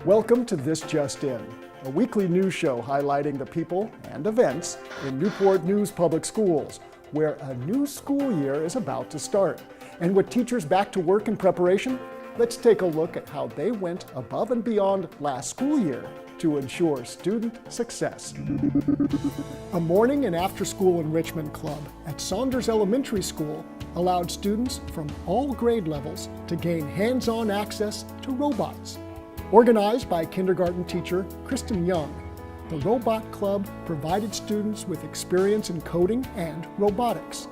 Welcome to This Just In, a weekly news show highlighting the people and events in Newport News Public Schools, where a new school year is about to start. And with teachers back to work in preparation, let's take a look at how they went above and beyond last school year to ensure student success. A morning and after-school enrichment club at Saunders Elementary School allowed students from all grade levels to gain hands-on access to robots. Organized by kindergarten teacher Kristen Young, the Robot Club provided students with experience in coding and robotics.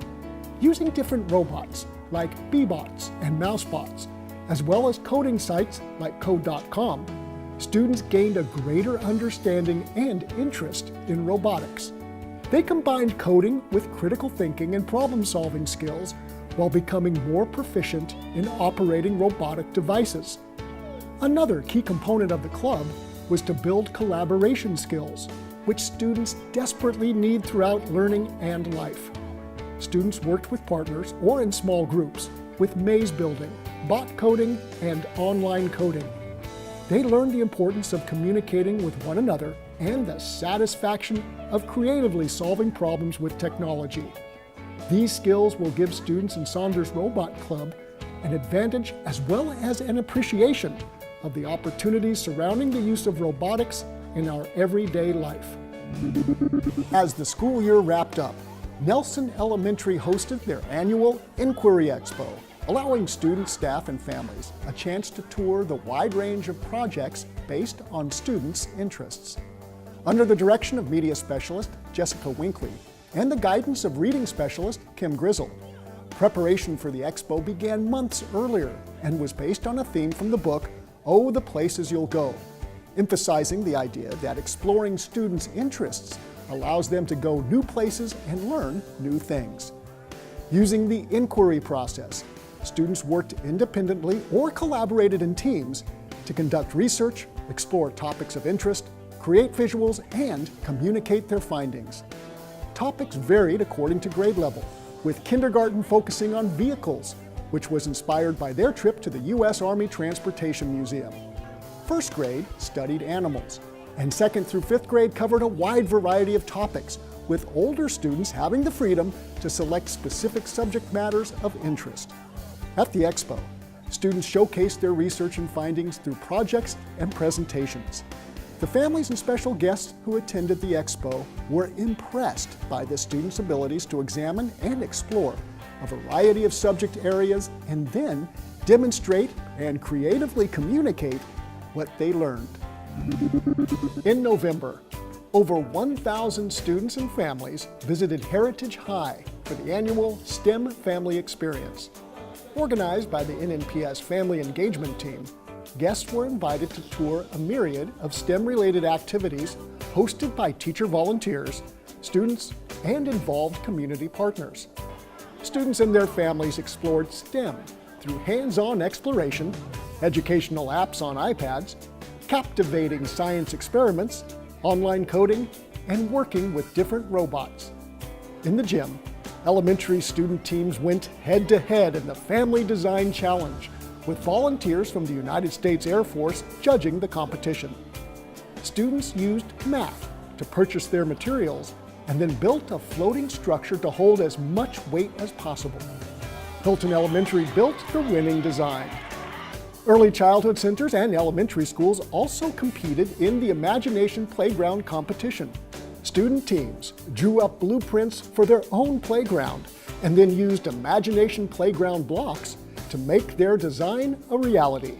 Using different robots like Bee-Bots and Mouse-Bots, as well as coding sites like Code.com, students gained a greater understanding and interest in robotics. They combined coding with critical thinking and problem-solving skills while becoming more proficient in operating robotic devices. Another key component of the club was to build collaboration skills, which students desperately need throughout learning and life. Students worked with partners or in small groups with maze building, bot coding, and online coding. They learned the importance of communicating with one another and the satisfaction of creatively solving problems with technology. These skills will give students in Saunders Robot Club an advantage as well as an appreciation of the opportunities surrounding the use of robotics in our everyday life. As the school year wrapped up, Nelson Elementary hosted their annual Inquiry Expo, allowing students, staff, and families a chance to tour the wide range of projects based on students' interests. Under the direction of media specialist Jessica Winkley and the guidance of reading specialist Kim Grizzle, preparation for the expo began months earlier and was based on a theme from the book, Oh, the Places You'll Go, emphasizing the idea that exploring students' interests allows them to go new places and learn new things. Using the inquiry process, students worked independently or collaborated in teams to conduct research, explore topics of interest, create visuals, and communicate their findings. Topics varied according to grade level, with kindergarten focusing on vehicles, which was inspired by their trip to the U.S. Army Transportation Museum. First grade studied animals, and second through fifth grade covered a wide variety of topics, with older students having the freedom to select specific subject matters of interest. At the expo, students showcased their research and findings through projects and presentations. The families and special guests who attended the expo were impressed by the students' abilities to examine and explore a variety of subject areas and then demonstrate and creatively communicate what they learned. In November, over 1,000 students and families visited Heritage High for the annual STEM Family Experience. Organized by the NNPS Family Engagement Team, guests were invited to tour a myriad of STEM-related activities hosted by teacher volunteers, students, and involved community partners. Students and their families explored STEM through hands-on exploration, educational apps on iPads, captivating science experiments, online coding, and working with different robots. In the gym, elementary student teams went head-to-head in the Family Design Challenge, with volunteers from the United States Air Force judging the competition. Students used math to purchase their materials and then built a floating structure to hold as much weight as possible. Hilton Elementary built the winning design. Early childhood centers and elementary schools also competed in the Imagination Playground competition. Student teams drew up blueprints for their own playground and then used Imagination Playground blocks to make their design a reality.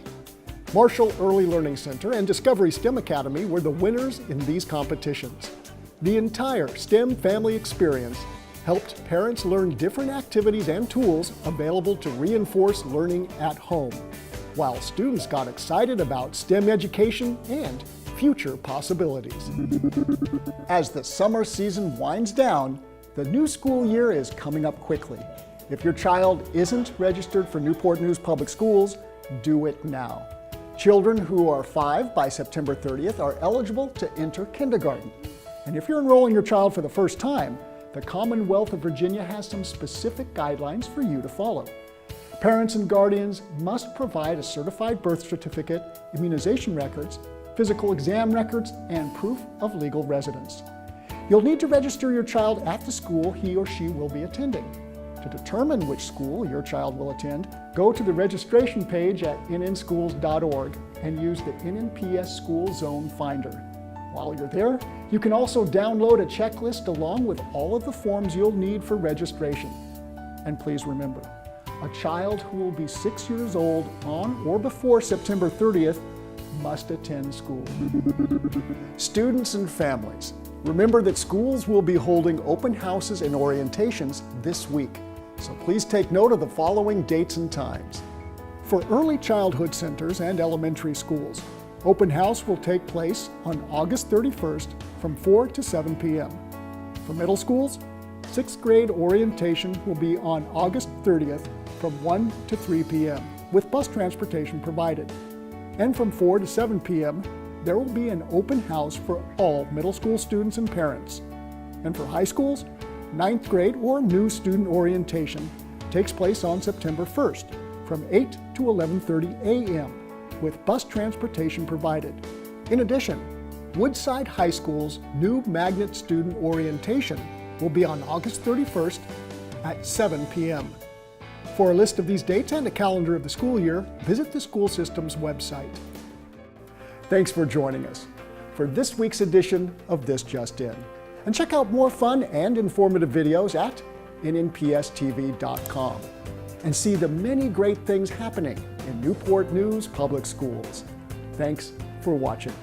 Marshall Early Learning Center and Discovery STEM Academy were the winners in these competitions. The entire STEM family experience helped parents learn different activities and tools available to reinforce learning at home, while students got excited about STEM education and future possibilities. As the summer season winds down, the new school year is coming up quickly. If your child isn't registered for Newport News Public Schools, do it now. Children who are 5 by September 30th are eligible to enter kindergarten. And if you're enrolling your child for the first time, the Commonwealth of Virginia has some specific guidelines for you to follow. Parents and guardians must provide a certified birth certificate, immunization records, physical exam records, and proof of legal residence. You'll need to register your child at the school he or she will be attending. To determine which school your child will attend, go to the registration page at nnschools.org and use the NNPS School Zone Finder. While you're there, you can also download a checklist along with all of the forms you'll need for registration. And please remember, a child who will be 6 years old on or before September 30th must attend school. Students and families, remember that schools will be holding open houses and orientations this week, so please take note of the following dates and times. For early childhood centers and elementary schools, open house will take place on August 31st from 4 to 7 p.m. For middle schools, 6th grade orientation will be on August 30th from 1 to 3 p.m. with bus transportation provided. And from 4 to 7 p.m., there will be an open house for all middle school students and parents. And for high schools, 9th grade or new student orientation takes place on September 1st from 8 to 11:30 a.m. with bus transportation provided. In addition, Woodside High School's new magnet student orientation will be on August 31st at 7 p.m. For a list of these dates and a calendar of the school year, visit the school system's website. Thanks for joining us for this week's edition of This Just In. And check out more fun and informative videos at nnpstv.com and see the many great things happening in Newport News Public Schools. Thanks for watching.